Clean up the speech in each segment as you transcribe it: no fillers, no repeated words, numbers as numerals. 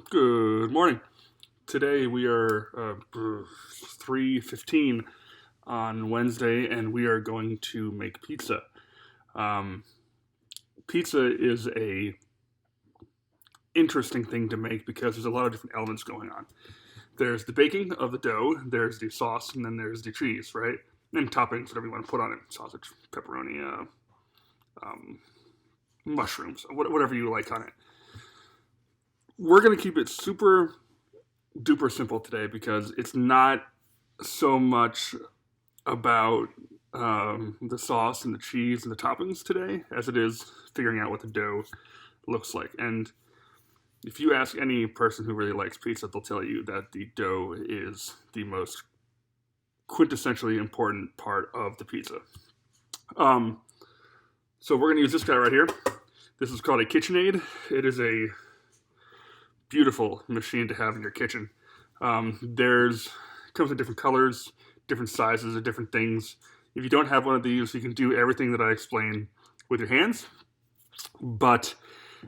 Good morning. Today we are 3:15 on Wednesday, and we are going to make pizza. Um, Pizza is a interesting thing to make because there's a lot of different elements going on. There's the baking of the dough, there's the sauce, and then there's the cheese, right? And toppings, whatever you want to put on it: sausage, pepperoni, um, mushrooms, whatever you like on it. We're gonna keep it super duper simple today because it's not so much about the sauce and the cheese and the toppings today as it is figuring out what the dough looks like. And if you ask any person who really likes pizza, they'll tell you that the dough is the most quintessentially important part of the pizza. Um, so we're going to use this guy right here. This is called a KitchenAid. It is a beautiful machine to have in your kitchen. There's it comes in different colors, different sizes of different things. If you don't have one of these, you can do everything that I explain with your hands, but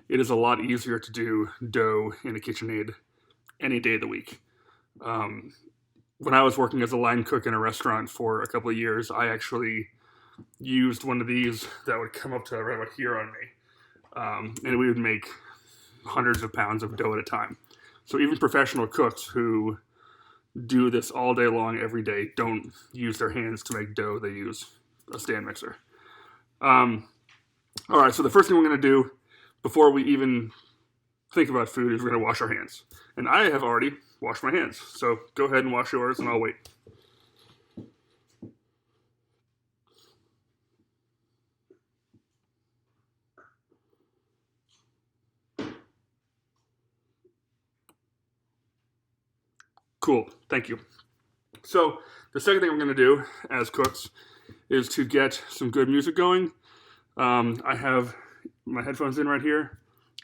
it is a lot easier to do dough in a KitchenAid any day of the week. When I was working as a line cook in a restaurant for a couple of years, I actually used one of these that would come up to right about here on me, and we would make hundreds of pounds of dough at a time. So even professional cooks who do this all day long every day don't use their hands to make dough. They use a stand mixer. All right, so the first thing we're going to do before we even think about food is we're going to wash our hands. And I have already washed my hands. So go ahead and wash yours and I'll wait. Cool, thank you. So the second thing we're going to do as cooks is to get some good music going. I have my headphones in right here,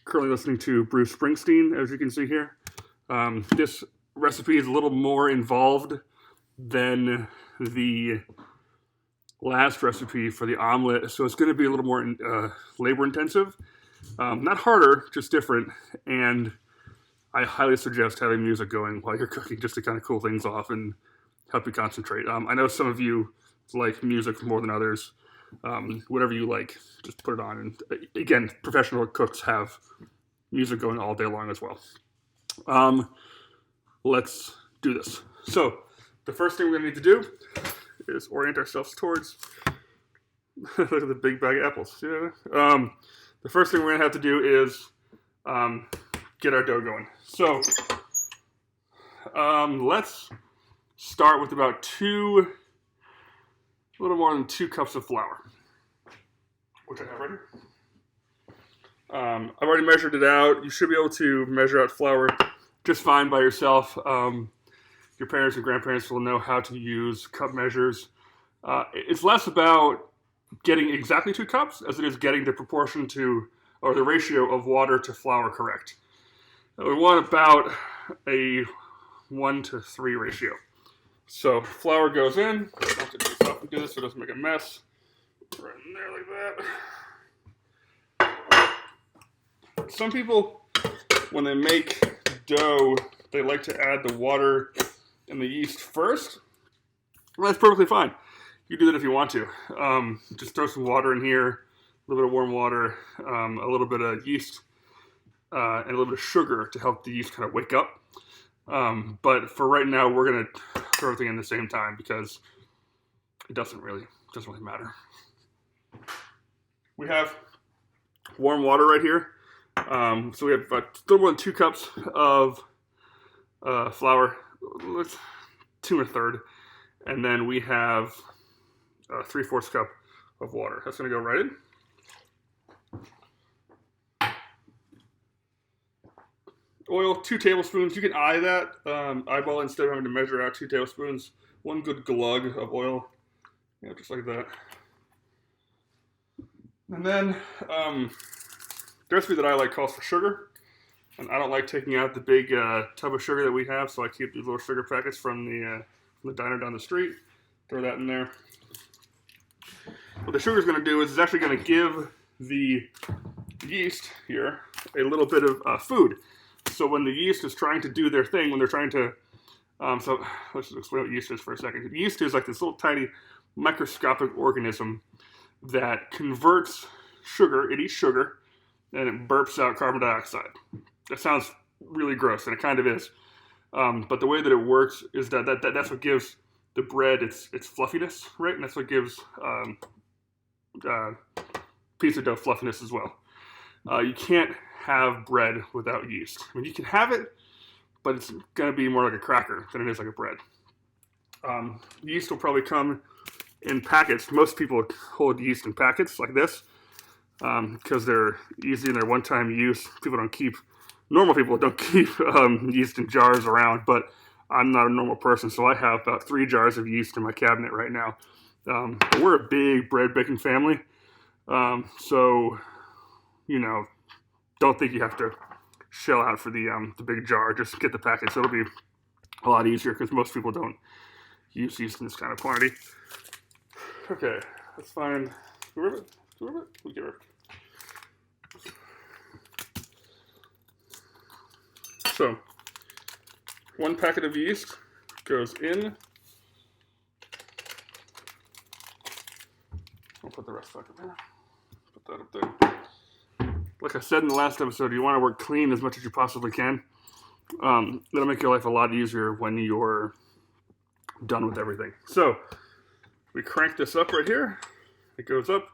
currently listening to Bruce Springsteen, as you can see here. This recipe is a little more involved than the last recipe for the omelet, so it's going to be a little more labor intensive. Not harder, just different, and I highly suggest having music going while you're cooking just to kind of cool things off and help you concentrate. I know some of you like music more than others. Whatever you like, just put it on. And again, professional cooks have music going all day long as well. Let's do this. So the first thing we're going to need to do is orient ourselves towards look at the big bag of apples. Yeah. The first thing we're going to have to do is get our dough going. So let's start with about a little more than 2 cups of flour, which I have right here. I've already measured it out. You should be able to measure out flour just fine by yourself. Your parents and grandparents will know how to use cup measures. It's less about getting exactly 2 cups as it is getting the proportion to, or the ratio of water to flour correct. We want about a 1-to-3 ratio. So flour goes in. I'll have to do this so it doesn't make a mess. Right in there like that. Some people, when they make dough, they like to add the water and the yeast first. Well, that's perfectly fine. You do that if you want to. Just throw some water in here, a little bit of warm water, a little bit of yeast, and a little bit of sugar to help the yeast kind of wake up. But for right now, we're going to throw everything in the same time because it doesn't really matter. We have warm water right here. So we have a little more than 2 cups of flour, 2 1/3, and then we have 3/4 cup of water. That's going to go right in. Oil, 2 tablespoons. You can eye that, eyeball instead of having to measure out 2 tablespoons. 1 good glug of oil, just like that. And then the recipe that I like calls for sugar, and I don't like taking out the big tub of sugar that we have, so I keep these little sugar packets from the diner down the street. Throw that in there. What the sugar is going to do is it's actually going to give the yeast here a little bit of food. So when the yeast is trying to do their thing, when they're trying to, so let's just explain what yeast is for a second. Yeast is like this little tiny microscopic organism that converts sugar. It eats sugar, and it burps out carbon dioxide. That sounds really gross, and it kind of is. But the way that it works is that's what gives the bread its fluffiness, right? And that's what gives pizza dough fluffiness as well. You can't have bread without yeast. I mean, you can have it, but it's going to be more like a cracker than it is like a bread. Yeast will probably come in packets. Most people hold yeast in packets like this because they're easy and they're one-time use. Normal people don't keep yeast in jars around, but I'm not a normal person, so I have about 3 jars of yeast in my cabinet right now. We're a big bread baking family, so, you know, don't think you have to shell out for the big jar. Just get the packets. It'll be a lot easier because most people don't use yeast in this kind of quantity. Okay, let's find the rivet. We get rivet. So, 1 packet of yeast goes in. I'll put the rest back up there. Put that up there. Like I said in the last episode, you want to work clean as much as you possibly can. That'll make your life a lot easier when you're done with everything. So, we crank this up right here. It goes up.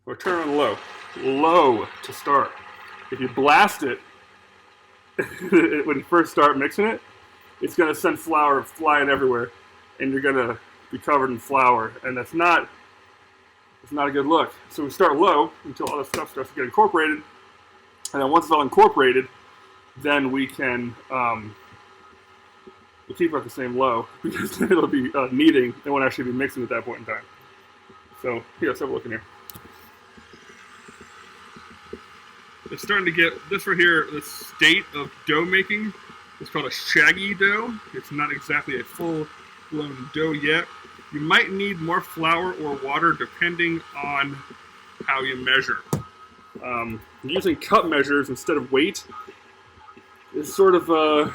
We'll turn on low. Low to start. If you blast it, when you first start mixing it, it's going to send flour flying everywhere, and you're going to be covered in flour, and it's not a good look. So we start low until all the stuff starts to get incorporated, and then once it's all incorporated, then we can we'll keep it at the same low because it'll be kneading. It won't actually be mixing at that point in time. So here, let's have a look in here. It's starting to get, this right here, the state of dough making. It's called a shaggy dough. It's not exactly a full-blown dough yet. You might need more flour or water depending on how you measure. Using cup measures instead of weight is sort of a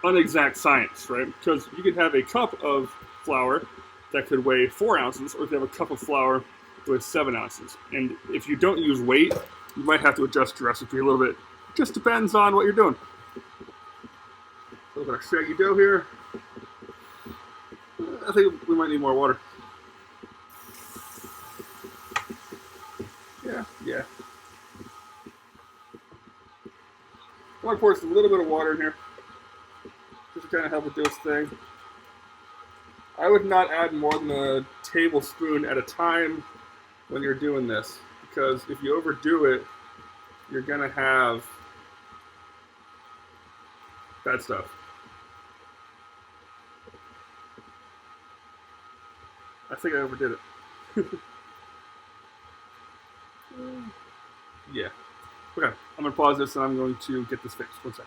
unexact science, right? Because you could have a cup of flour that could weigh 4 ounces, or if you have a cup of flour with 7 ounces. And if you don't use weight, you might have to adjust your recipe a little bit. It just depends on what you're doing. So we've got our shaggy dough here. I think we might need more water. Yeah. I want to pour just a little bit of water in here, just to kind of help it do its thing. I would not add more than a tablespoon at a time when you're doing this, because if you overdo it, you're going to have bad stuff. I think I overdid it. Yeah. Okay, I'm going to pause this and I'm going to get this fixed. 1 second.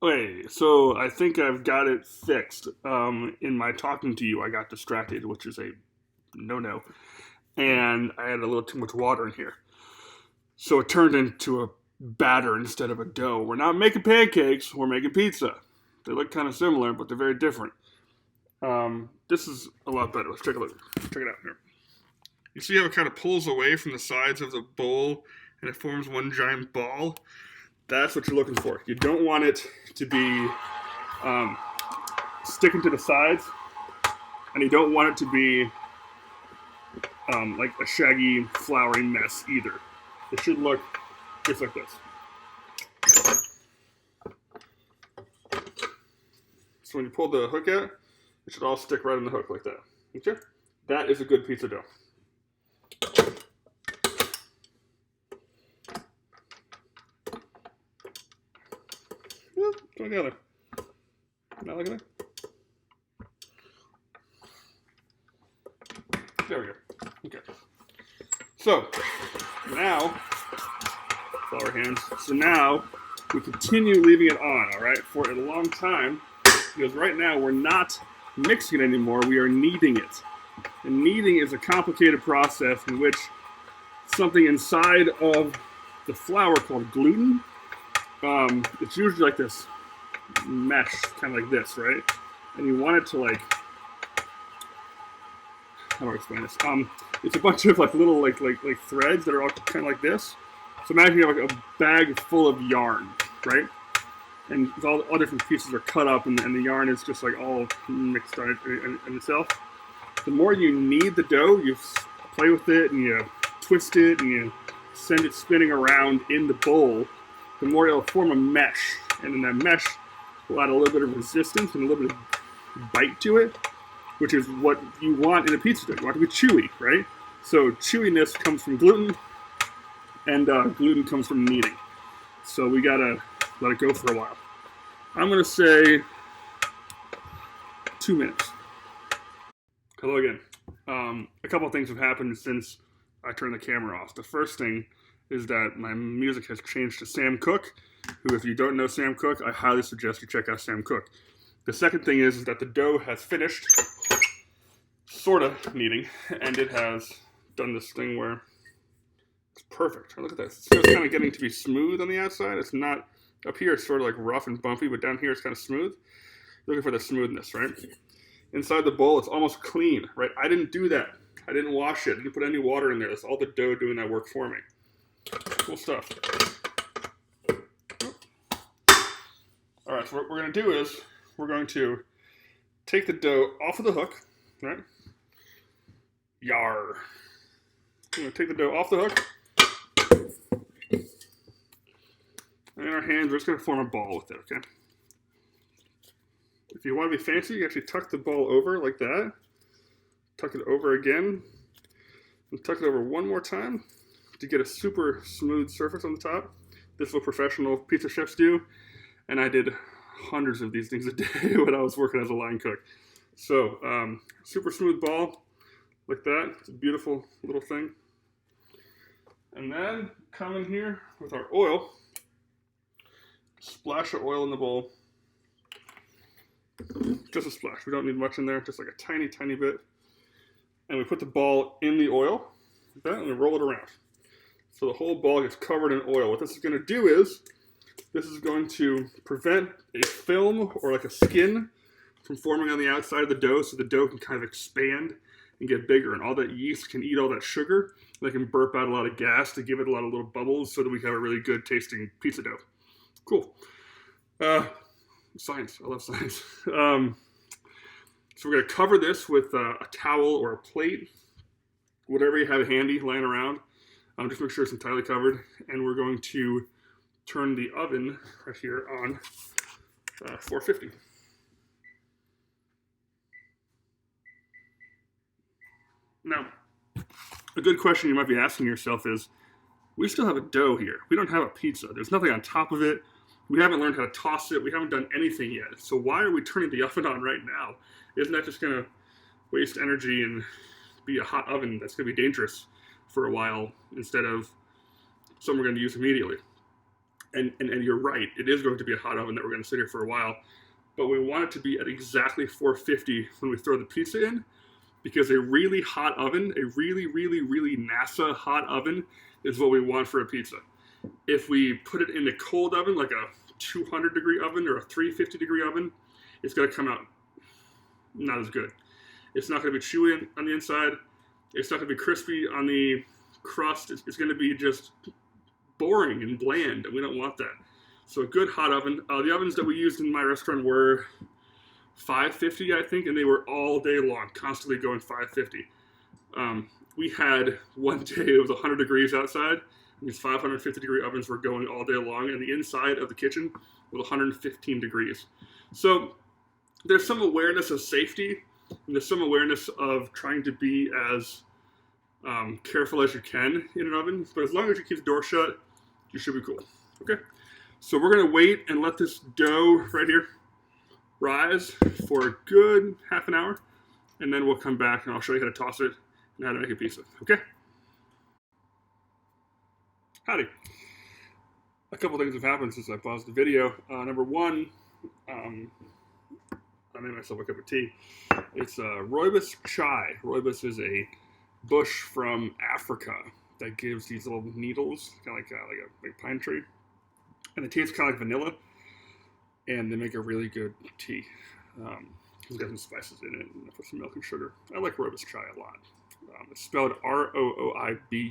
Okay, so I think I've got it fixed. In my talking to you, I got distracted, which is a no-no. And I had a little too much water in here. So it turned into a batter instead of a dough. We're not making pancakes, we're making pizza. They look kind of similar, but they're very different. This is a lot better. Let's take a look. Check it out here. You see how it kind of pulls away from the sides of the bowl and it forms one giant ball? That's what you're looking for. You don't want it to be sticking to the sides, and you don't want it to be like a shaggy, floury mess either. It should look just like this. So when you pull the hook out, it should all stick right on the hook like that. Okay? That is a good pizza dough. Come together. Not looking at it? There we go. Okay. So, now, flour hands. So now, we continue leaving it on, alright, for a long time, because right now we're not mixing it anymore, we are kneading it. And kneading is a complicated process in which something inside of the flour called gluten it's usually like this mesh, kind of like this, right? And you want it to like, how do I explain this? It's a bunch of like little like threads that are all kind of like this. So imagine you have like a bag full of yarn, right? And all different pieces are cut up, and the yarn is just like all mixed on it in itself. The more you knead the dough, you play with it and you twist it and you send it spinning around in the bowl, the more it'll form a mesh. And then that mesh will add a little bit of resistance and a little bit of bite to it, which is what you want in a pizza dough. You want it to be chewy, right? So chewiness comes from gluten, and gluten comes from kneading. So we gotta let it go for a while. I'm gonna say 2 minutes. Hello again. A couple of things have happened since I turned the camera off. The first thing is that my music has changed to Sam Cooke, who, if you don't know Sam Cooke, I highly suggest you check out Sam Cooke. The second thing is that the dough has finished, sort of kneading, and it has done this thing where it's perfect. Look at this. It's just kind of getting to be smooth on the outside. It's not, up here it's sort of like rough and bumpy, but down here it's kind of smooth. Looking for the smoothness, right? Inside the bowl, it's almost clean, right? I didn't do that. I didn't wash it. I didn't put any water in there. That's all the dough doing that work for me. Cool stuff. All right, so what we're going to do is we're going to take the dough off of the hook, right? Yar. We're going to take the dough off the hook. And in our hands, we're just going to form a ball with it, okay? If you want to be fancy, you actually tuck the ball over like that. Tuck it over again. And tuck it over one more time to get a super smooth surface on the top. This is what professional pizza chefs do. And I did hundreds of these things a day when I was working as a line cook. So, super smooth ball like that. It's a beautiful little thing. And then come in here with our oil. Splash of oil in the bowl. Just a splash. We don't need much in there. Just like a tiny, tiny bit. And we put the ball in the oil. Like that, and we roll it around. So the whole ball gets covered in oil. What this is going to do is, this is going to prevent a film or like a skin from forming on the outside of the dough, so the dough can kind of expand and get bigger. And all that yeast can eat all that sugar. And they can burp out a lot of gas to give it a lot of little bubbles so that we have a really good tasting pizza dough. Cool. Science. I love science. So we're going to cover this with a towel or a plate, whatever you have handy laying around. Just make sure it's entirely covered. And we're going to turn the oven right here on 450. Now, a good question you might be asking yourself is, we still have a dough here. We don't have a pizza. There's nothing on top of it. We haven't learned how to toss it. We haven't done anything yet. So why are we turning the oven on right now? Isn't that just going to waste energy and be a hot oven that's going to be dangerous for a while instead of something we're going to use immediately? And you're right. It is going to be a hot oven that we're going to sit here for a while. But we want it to be at exactly 450 when we throw the pizza in, because a really hot oven, a really, really, really NASA hot oven is what we want for a pizza. If we put it in a cold oven, like a 200 degree oven or a 350 degree oven, it's going to come out not as good. It's not going to be chewy on the inside. It's not going to be crispy on the crust. It's going to be just boring and bland, and we don't want that. So a good hot oven. The ovens that we used in my restaurant were 550, I think, and they were all day long, constantly going 550. We had one day it was 100 degrees outside. These 550 degree ovens were going all day long, and the inside of the kitchen was 115 degrees. So there's some awareness of safety, and there's some awareness of trying to be as careful as you can in an oven. But as long as you keep the door shut, you should be cool. Okay? So we're going to wait and let this dough right here rise for a good half an hour, and then we'll come back and I'll show you how to toss it and how to make a pizza. Okay? Howdy. A couple things have happened since I paused the video. Number one, I made myself a cup of tea. It's rooibos chai. Rooibos is a bush from Africa that gives these little needles, kind of like a big pine tree. and it tastes kind of like vanilla, and they make a really good tea. It's got some spices in it and put some milk and sugar. I like Roobos Chai a lot. It's spelled Rooibos.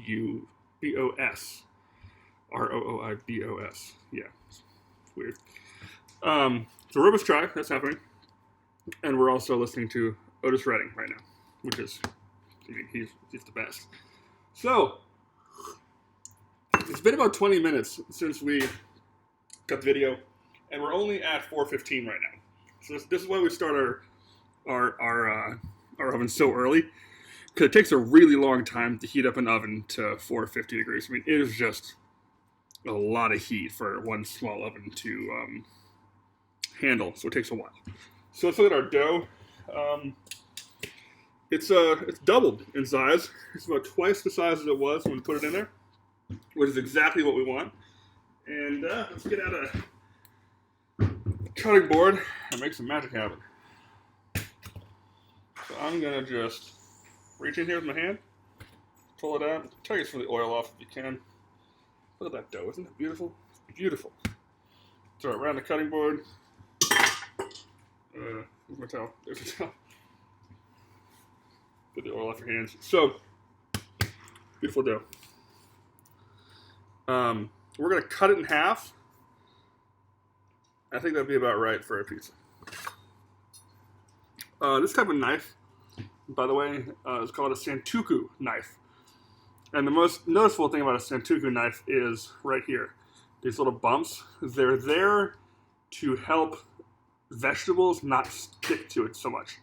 Rooibos. Yeah, it's weird. So Roobos Chai, that's happening. And we're also listening to Otis Redding right now, which is, I mean, he's the best. So, it's been about 20 minutes since we got the video, and we're only at 4:15 right now. So this is why we start our oven so early, because it takes a really long time to heat up an oven to 450 degrees. I mean, it is just a lot of heat for one small oven to handle, so it takes a while. So let's look at our dough. It's doubled in size. It's about twice the size as it was when we put it in there, which is exactly what we want. And let's get out a cutting board and make some magic happen. So I'm gonna just reach in here with my hand, pull it out, take some of the oil off if you can. Look at that dough, isn't it beautiful? It's beautiful. Throw it around the cutting board. Where's my towel? There's the towel. Get the oil off your hands. So, beautiful dough. We're going to cut it in half. I think that'd be about right for a pizza. This type of knife, by the way, is called a Santoku knife. And the most noticeable thing about a Santoku knife is right here. These little bumps, they're there to help vegetables not stick to it so much.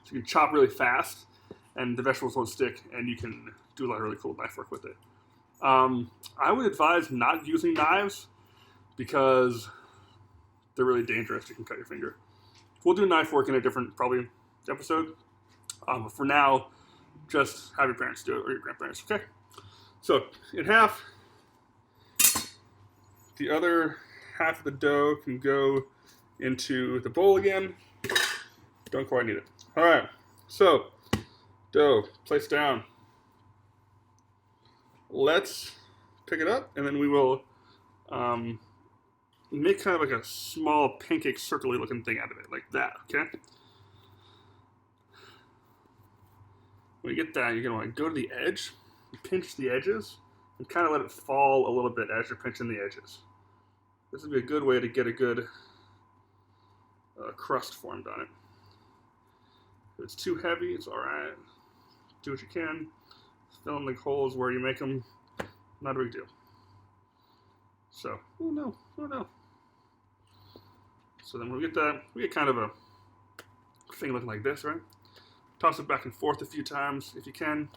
So you can chop really fast, and the vegetables won't stick, and you can do a lot of really cool knife work with it. I would advise not using knives because they're really dangerous. You can cut your finger. We'll do knife work in a different, probably, episode. But for now, just have your parents do it, or your grandparents, okay? So, in half, the other half of the dough can go into the bowl again. Don't quite need it. All right, so dough placed down. Let's pick it up, and then we will make kind of like a small pancake circle-y looking thing out of it, like that, okay? When you get that, you're gonna want to go to the edge, pinch the edges, and kind of let it fall a little bit as you're pinching the edges. This would be a good way to get a good crust formed on it. If it's too heavy, it's alright. Do what you can. Fill in the holes where you make them. Not a big deal. So, oh no. So then when we get that, we get kind of a thing looking like this, right? Toss it back and forth a few times if you can.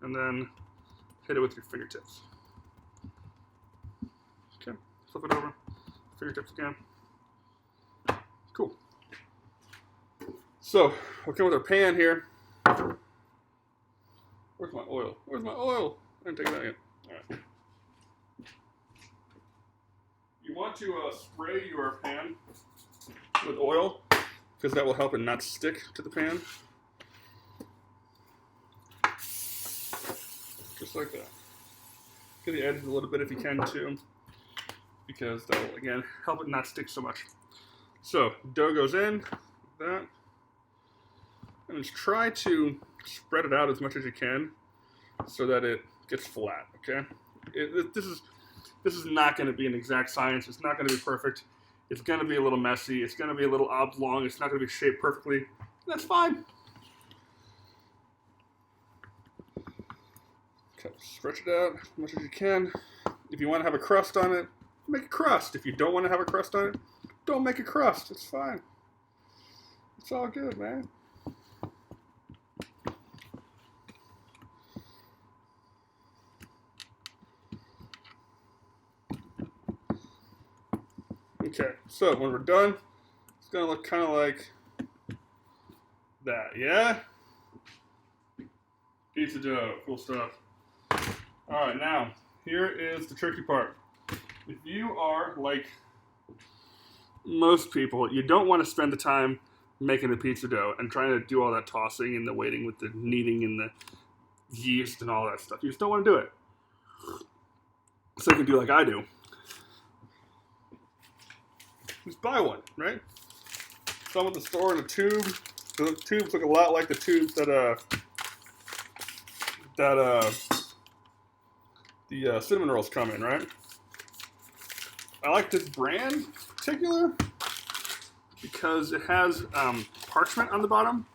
And then hit it with your fingertips. Okay, flip it over. Fingertips again. Cool. So, we'll come with our pan here. Where's my oil? I didn't take it out yet. Alright. You want to spray your pan with oil, because that will help it not stick to the pan. Just like that. Get the edges a little bit if you can too, because that will, again, help it not stick so much. So, dough goes in, that, and just try to spread it out as much as you can so that it gets flat, okay? This is not going to be an exact science. It's not going to be perfect. It's going to be a little messy. It's going to be a little oblong. It's not going to be shaped perfectly. That's fine. Okay, stretch it out as much as you can. If you want to have a crust on it, make a crust. If you don't want to have a crust on it, don't make a crust. It's fine. It's all good, man. Okay, so when we're done, it's going to look kind of like that, yeah? Pizza dough, cool stuff. Alright, now, here is the tricky part. If you are like most people, you don't want to spend the time making the pizza dough and trying to do all that tossing and the waiting with the kneading and the yeast and all that stuff. You just don't want to do it. So you can do like I do. Just buy one, right? Some at the store in a tube. The tubes look a lot like the tubes that the cinnamon rolls come in, right? I like this brand in particular because it has parchment on the bottom,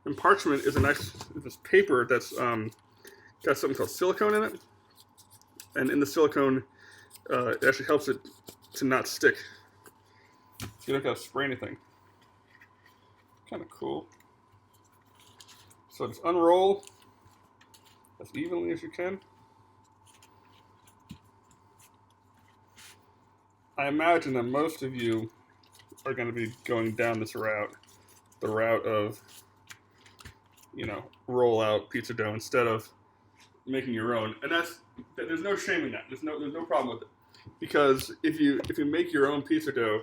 and parchment is this paper that's got something called silicone in it, and in the silicone, it actually helps it to not stick. So you don't gotta spray anything. Kind of cool. So just unroll as evenly as you can. I imagine that most of you are going to be going down this route, the route of, roll out pizza dough instead of making your own. And there's no shame in that. There's no problem with it, because if you make your own pizza dough,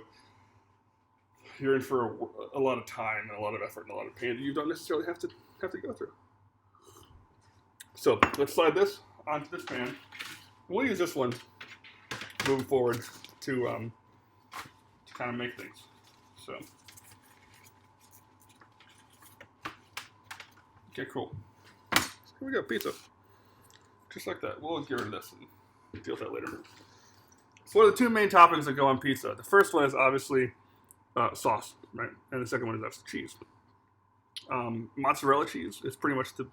you're in for a lot of time and a lot of effort and a lot of pain that you don't necessarily have to go through. So let's slide this onto this pan. We'll use this one moving forward to kind of make things. So, okay, cool. So here we go, pizza. Just like that. We'll get rid of this and deal with that later. So what are the two main toppings that go on pizza? The first one is obviously sauce, right? And the second one is that's the cheese. Mozzarella cheese is pretty much the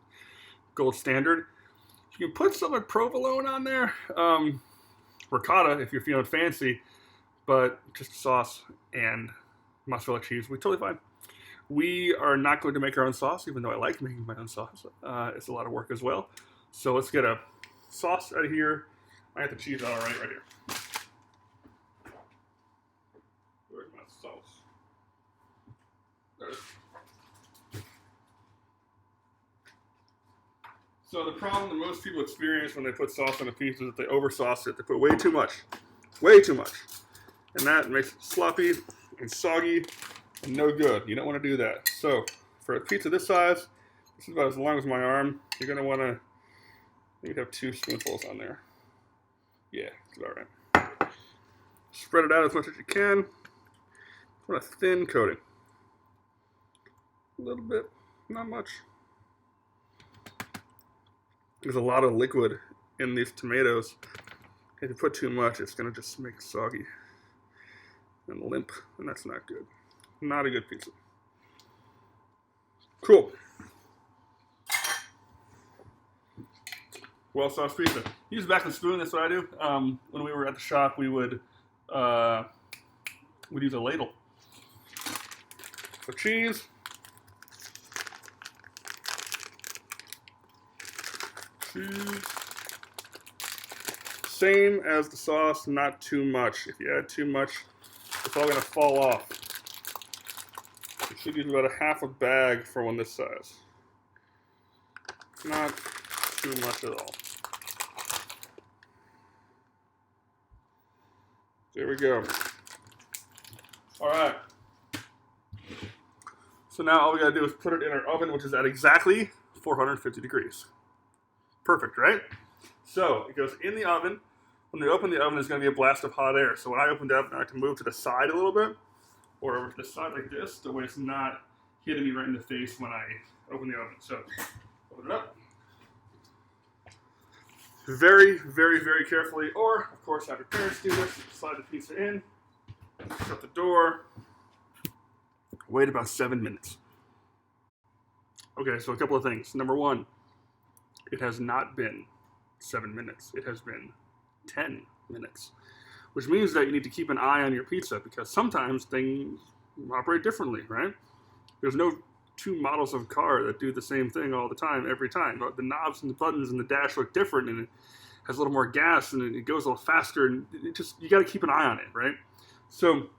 gold standard. You can put some like provolone on there, ricotta if you're feeling fancy, but just sauce and mozzarella cheese will be totally fine. We are not going to make our own sauce, even though I like making my own sauce. It's a lot of work as well. So let's get a sauce out of here. I got the cheese out right here. Where's my sauce? There it is. So the problem that most people experience when they put sauce on a pizza is that they oversauce it. They put way too much. And that makes it sloppy and soggy and no good. You don't want to do that. So for a pizza this size, this is about as long as my arm, you're going to want to maybe have 2 spoonfuls on there. Yeah, it's about right. Spread it out as much as you can. Want a thin coating. A little bit, not much. There's a lot of liquid in these tomatoes. If you put too much, it's going to just make it soggy and limp, and that's not good. Not a good pizza. Cool. Well-sauced pizza. Use a back and spoon, that's what I do. When we were at the shop, we would we'd use a ladle. So cheese. Same as the sauce, not too much. If you add too much, it's all going to fall off. You should use about a half a bag for one this size. Not too much at all. There we go. All right. So now all we got to do is put it in our oven, which is at exactly 450 degrees. Perfect, right? So it goes in the oven. When we open the oven, there's going to be a blast of hot air. So when I opened up, I have to move to the side a little bit, or over to the side like this, the way it's not hitting me right in the face when I open the oven. So open it up. Very, very, very carefully, or of course have your parents do this. Slide the pizza in, shut the door, wait about 7 minutes. Okay, so a couple of things. Number one, it has not been 7 minutes. It has been 10 minutes, which means that you need to keep an eye on your pizza, because sometimes things operate differently, right? There's no 2 models of car that do the same thing all the time, every time. The knobs and the buttons and the dash look different, and it has a little more gas, and it goes a little faster, and you got to keep an eye on it, right? So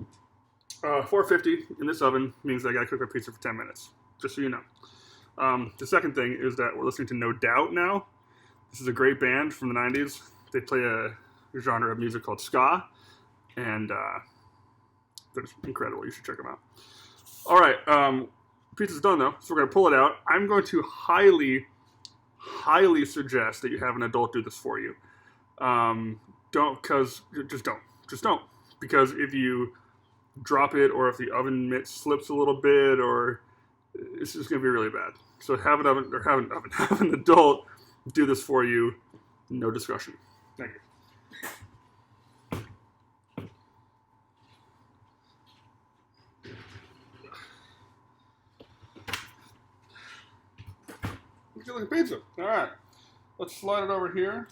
450 in this oven means that I got to cook my pizza for 10 minutes, just so you know. The second thing is that we're listening to No Doubt now. This is a great band from the 90s. They play a genre of music called ska, and they're just incredible. You should check them out. All right, pizza's done though, so we're going to pull it out. I'm going to highly, highly suggest that you have an adult do this for you. don't, because just don't, because if you drop it or if the oven mitt slips a little bit, or it's just going to be really bad. So have have an adult do this for you, no discussion. Thank you. Good looking pizza. All right, let's slide it over here.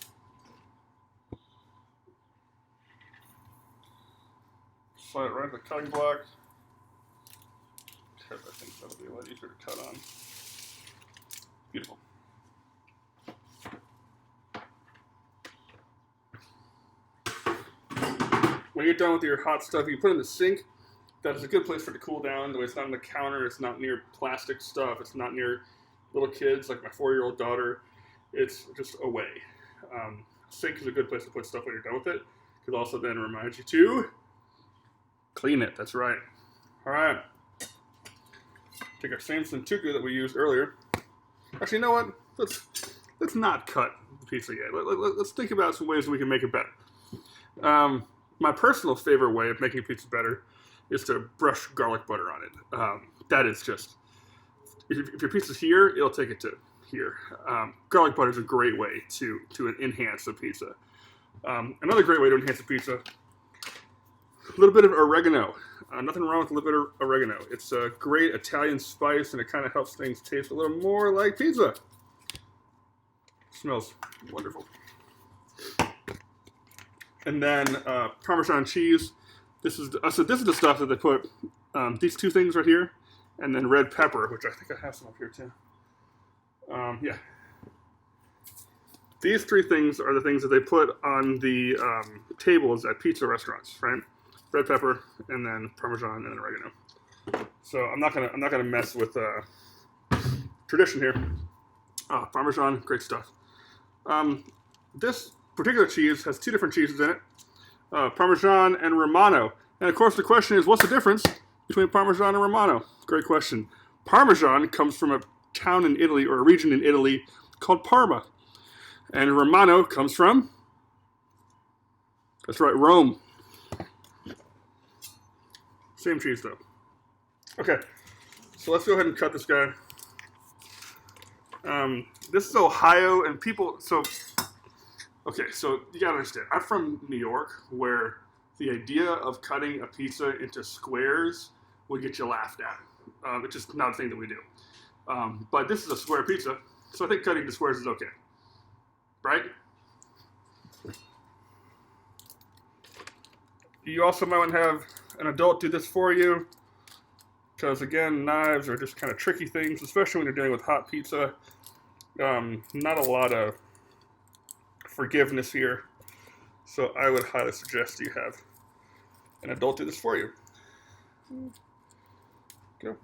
Slide it right into the cutting block. I think that'll be a lot easier to cut on. Beautiful. When you're done with your hot stuff, you put it in the sink. That is a good place for it to cool down. The way it's not on the counter, it's not near plastic stuff, it's not near little kids like my 4-year-old daughter. It's just away. Sink is a good place to put stuff when you're done with it, because also then reminds you to clean it. That's right. All right. Take our same Sentuku that we used earlier. Actually, you know what? Let's not cut the pizza yet. Let's think about some ways we can make it better. My personal favorite way of making pizza better is to brush garlic butter on it. That is just, if your pizza's here, it'll take it to here. Garlic butter is a great way to enhance the pizza. Another great way to enhance the pizza, a little bit of oregano. Nothing wrong with a little bit of oregano. It's a great Italian spice, and it kind of helps things taste a little more like pizza. Smells wonderful. And then Parmesan cheese. This is the stuff that they put. These two things right here, and then red pepper, which I think I have some up here too. Yeah. These three things are the things that they put on the tables at pizza restaurants, right? Red pepper, and then Parmesan, and then oregano. So I'm not gonna mess with tradition here. Parmesan, great stuff. This particular cheese has two different cheeses in it, Parmesan and Romano. And of course the question is, what's the difference between Parmesan and Romano? Great question. Parmesan comes from a town in Italy, or a region in Italy called Parma. And Romano comes from, that's right, Rome. Same cheese though. Okay, so let's go ahead and cut this guy. This is Ohio, and people, okay, so you gotta understand, I'm from New York, where the idea of cutting a pizza into squares would get you laughed at. It's just not a thing that we do. But this is a square pizza, so I think cutting to squares is okay. Right? You also might want to have an adult do this for you, because again, knives are just kind of tricky things, especially when you're dealing with hot pizza. Not a lot of forgiveness here, so I would highly suggest you have an adult do this for you. Go.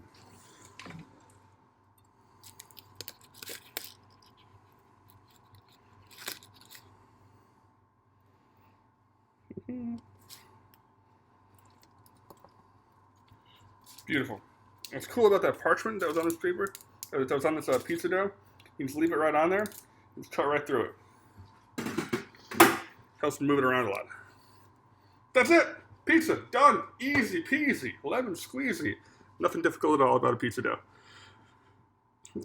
Beautiful. What's cool about that parchment that was on this paper, that was on this pizza dough, you just leave it right on there, and just cut right through it. Helps move it around a lot. That's it! Pizza, done! Easy peasy, lemon squeezy. Nothing difficult at all about a pizza dough.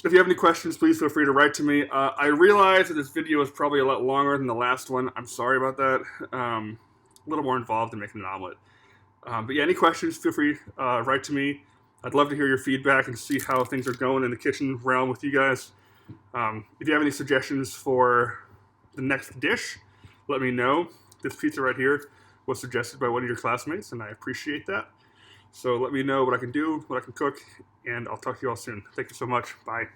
If you have any questions, please feel free to write to me. I realize that this video is probably a lot longer than the last one. I'm sorry about that. A little more involved in making an omelet. But yeah, any questions, feel free to write to me. I'd love to hear your feedback and see how things are going in the kitchen realm with you guys. If you have any suggestions for the next dish, let me know. This pizza right here was suggested by one of your classmates, and I appreciate that. So let me know what I can do, what I can cook, and I'll talk to you all soon. Thank you so much. Bye.